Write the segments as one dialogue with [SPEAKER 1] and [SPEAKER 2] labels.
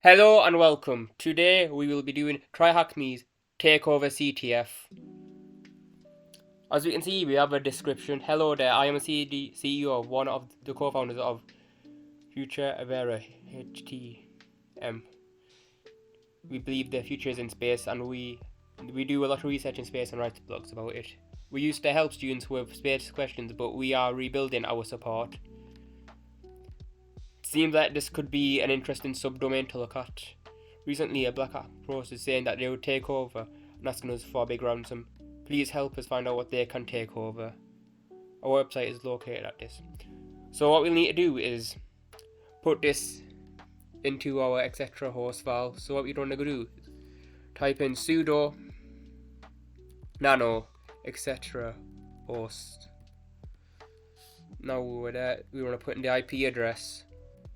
[SPEAKER 1] Hello and welcome. Today we will be doing TryHackMe TAKEOVER CTF. As you can see, we have a description. Hello there, I am a CEO, one of the co-founders of Future Avera HTM. We believe the future is in space, and we do a lot of research in space and write blogs about it. We used to help students with space questions, but we are rebuilding our support. It seems like this could be an interesting subdomain to look at. Recently, a black hat post is saying that they would take over and asking us for a big ransom. Please help us find out what they can take over. Our website is located at this. So what we'll need to do is put this into our etc host file. So what we're going to do is type in sudo nano etc host. Now we're there, we want to put in the IP address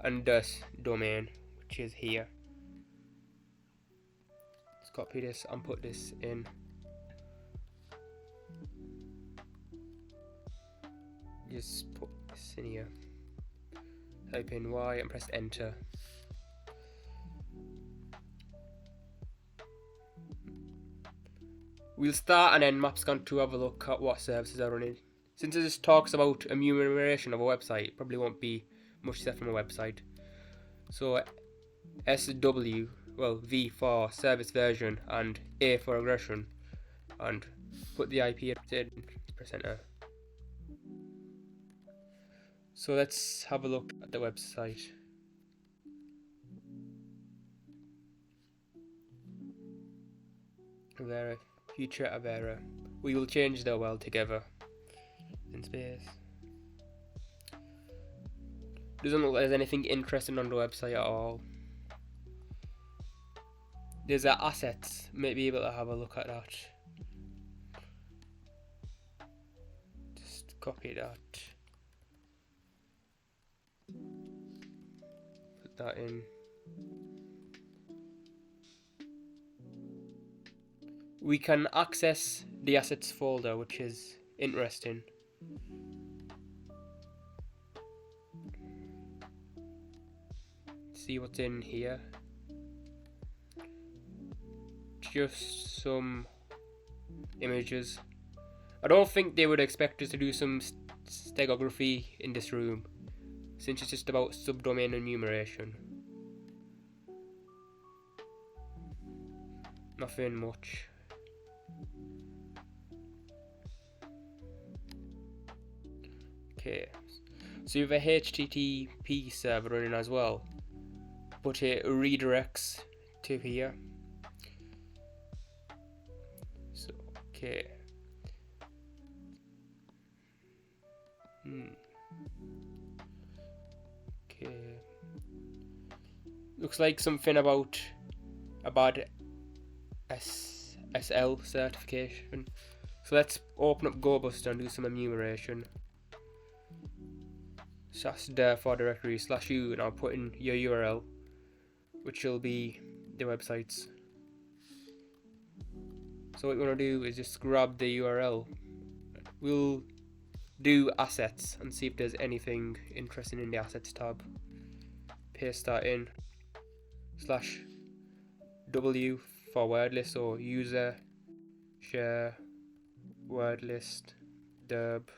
[SPEAKER 1] and this domain, which is here. Let's copy this and put this in. Just put this in here. Type in Y and press enter. We'll start and end MapScan to have a look at what services are running. Since this talks about enumeration of a website, probably won't be much set from a website. So SW, V for service version and A for aggression, and put the IP in, press enter. So let's have a look at the website. Avera, Future Avera. We will change the world together in space. Doesn't look like there's anything interesting on the website at all. There's assets, may be able to have a look at that. Just copy that. Put that in. We can access the assets folder, which is interesting. See what's in here. Just some images. I don't think they would expect us to do some steganography in this room, since it's just about subdomain enumeration. Nothing much. Okay, so you have a HTTP server running as well, but it redirects to here. So, okay. Okay. Looks like something about a bad SL certification. So let's open up GoBuster and do some enumeration. So that's there for directory /u, and I'll put in your URL, which will be the websites. So what we want to do is just grab the URL. We'll do assets and see if there's anything interesting in the assets tab. Paste that in. /w for word list, or user share word list derb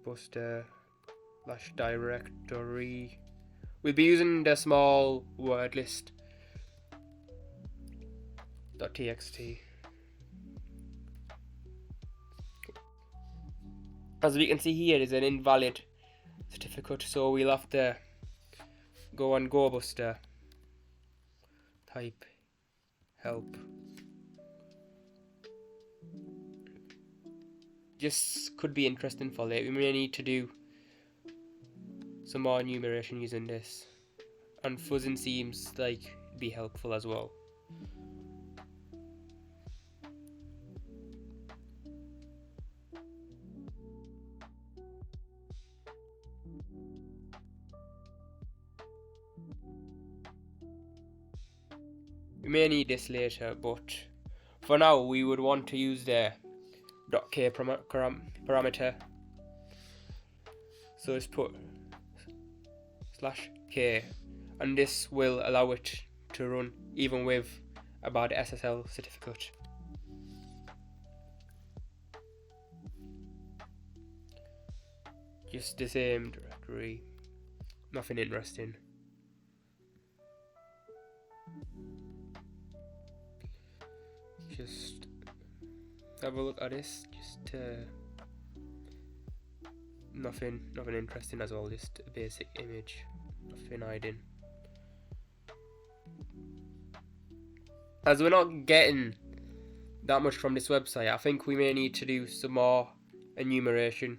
[SPEAKER 1] buster /directory. We'll be using the small word list .txt. As we can see here, there's an invalid certificate, so we'll have to go on GoBuster, type help. Just could be interesting for later. We may need to do some more enumeration using this, and fuzzing seems like it'd be helpful as well. We may need this later, but for now we would want to use the .k parameter. So let's put /k and this will allow it to run even with a bad SSL certificate. Just the same directory, nothing interesting. Just have a look at this, just nothing interesting as well, just a basic image, nothing hiding. As we're not getting that much from this website, I think we may need to do some more enumeration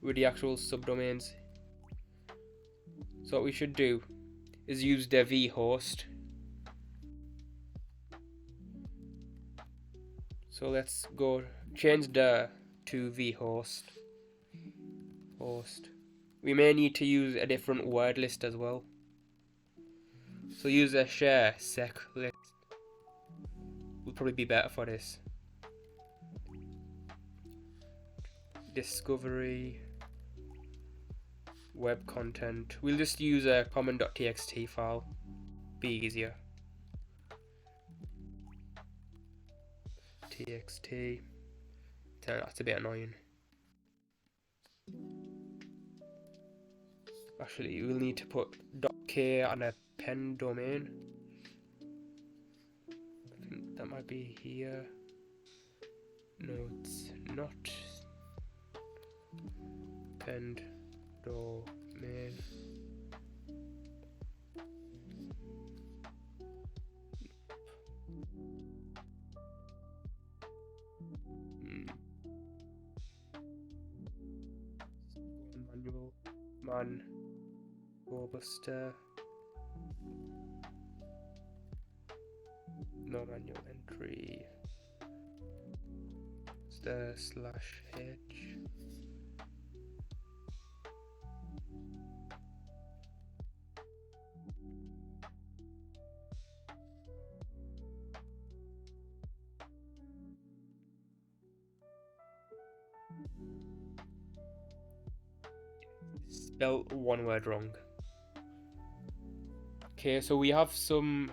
[SPEAKER 1] with the actual subdomains. So what we should do is use the vhost. So let's go change the to vhost. Host. We may need to use a different word list as well. So use a share sec list. Will probably be better for this. Discovery. Web content. We'll just use a common.txt file. Be easier. TXT. That's a bit annoying. Actually, we'll need to put .k and a pen domain. I think that might be here. No, it's not. Pen domain. Manual man robuster. No manual entry. It's the /h. Spelled one word wrong. Okay, so we have some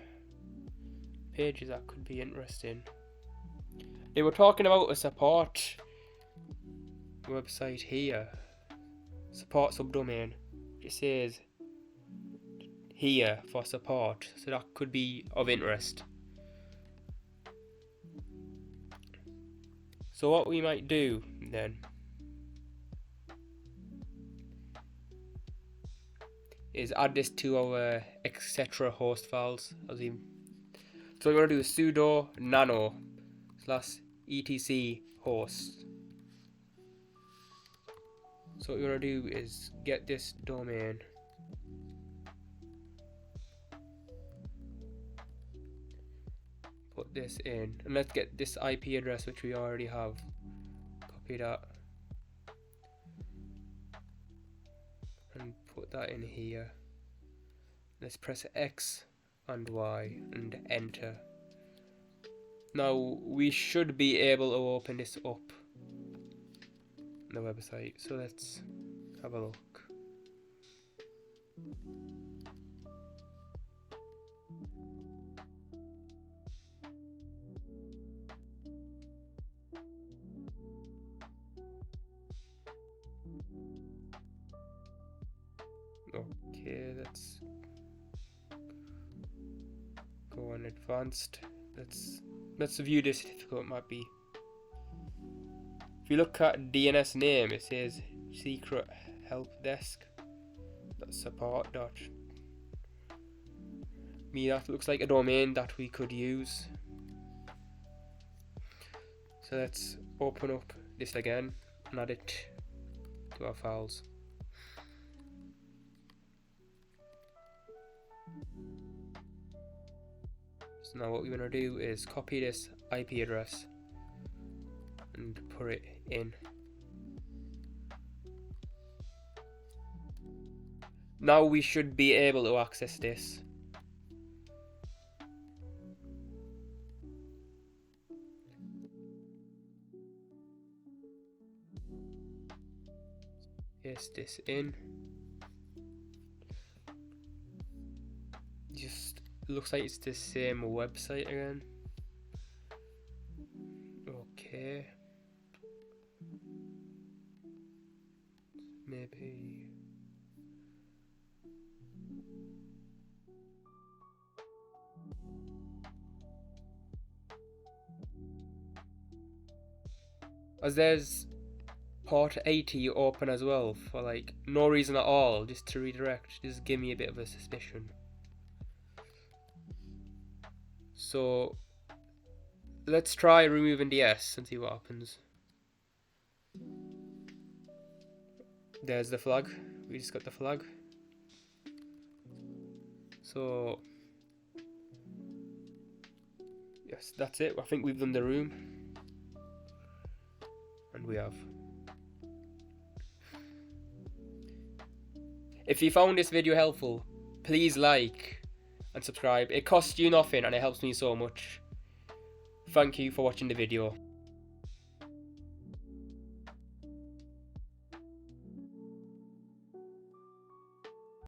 [SPEAKER 1] pages that could be interesting. They were talking about a support website here. Support subdomain. It says here for support, so that could be of interest. So what we might do then is add this to our etc host files. So we're going to do sudo nano /etc host. So what we're going to do is get this domain, put this in, and let's get this IP address which we already have. Copy that and put that in here. Let's press X and Y and enter. Now we should be able to open this up on the website, so let's have a look. Okay, let's go on advanced. Let's view this certificate. Might be. If you look at DNS name, it says secret help desk. Support. That looks like a domain that we could use. So let's open up this again and add it to our files. So now what we're going to do is copy this IP address and put it in. Now we should be able to access this. Paste this in. looks like it's the same website again. Okay. Maybe. As there's port 80 open as well for like no reason at all, just to redirect. Just give me a bit of a suspicion. So let's try removing the S and see what happens. There's the flag. We just got the flag. So yes, that's it. I think we've done the room. And we have. If you found this video helpful, please like and subscribe. It costs you nothing and it helps me so much. Thank you for watching the video.